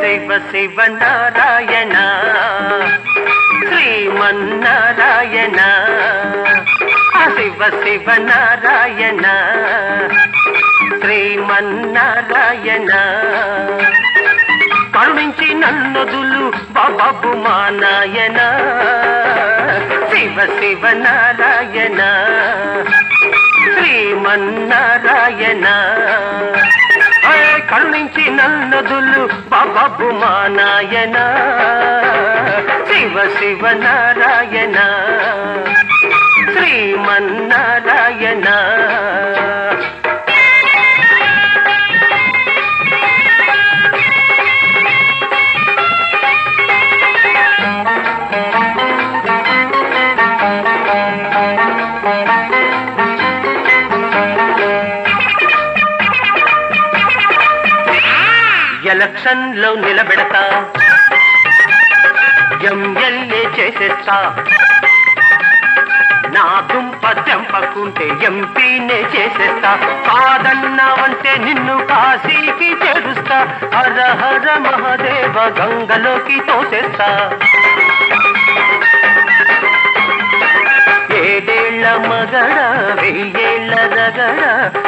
శివ శివ నారాయణ శ్రీమన్నారాయణ శివ శివ నారాయణ శ్రీమన్నారాయణ కరుణించి నన్నొదులు బాబు మా నాయన శివ శివ నారాయణ శ్రీమన్నారాయణ కరుణించి నన్నొదులు బాబు మా నాయన శివ శివ నారాయణ శ్రీమన్నారాయణ ఎలక్షన్ లో నిలబెడతా ఎంఎల్ఏ చేసేస్తా నా దుంప తెంపకుంటే ఎంపీనే చేసేస్తా కాదన్నావంటే నిన్ను కాశీకి చేరుస్తా హర హర మహాదేవ గంగలోకి తోసేస్తా ఏడేళ్ల మగడ వెయ్యేళ్ల రగడ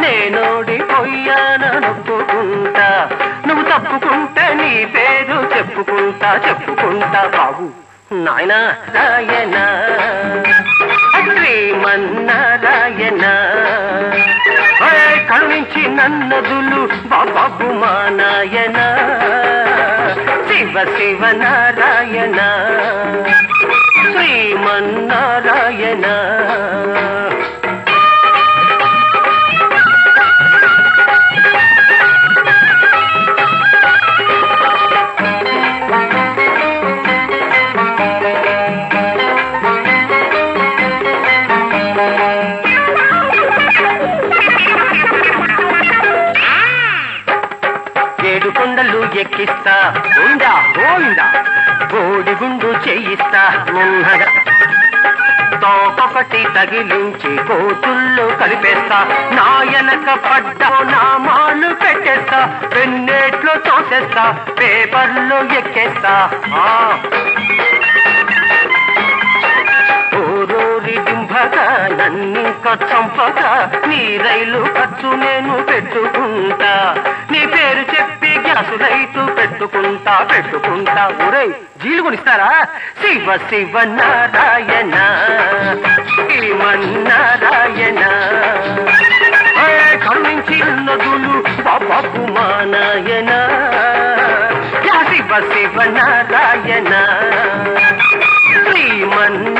నేనోడిపోయాననుకుంటా నువ్వు తప్పుకుంటే నీ పేరు చెప్పుకుంటా బాబు నాయనా రాయణ శ్రీమన్నారాయణ కరుణించి నన్నదులు బాబు మా నాయన శివ శివ నారాయణ శ్రీమన్నారాయణ ఏడు కొండలు ఎక్కిస్తా ఉండా గోవిందా కోడిగుండు చేయిస్తా నిన్నగా తోకొకటి తగిలించి కోతుల్లో కలిపేస్తా నాయనక పడ్డా నామాలు పెట్టేస్తా వెన్నేట్లో తోసేస్తా పేపర్లో ఎక్కేస్తా ఓరోరి డింభగా నన్నింక చంపగా నీ రైలు ఖర్చు నేను పెట్టుకుంటా నీ పేరు చెప్పి గ్యాసు రైతు పెట్టుకుంటా ఊరై జీలు కొనిస్తారా శివ శివ నారాయణ శ్రీమన్నారాయణ కరుణించి నదులు బాబు మా నాయన శివ శివ నారాయణ శ్రీమన్నారాయణ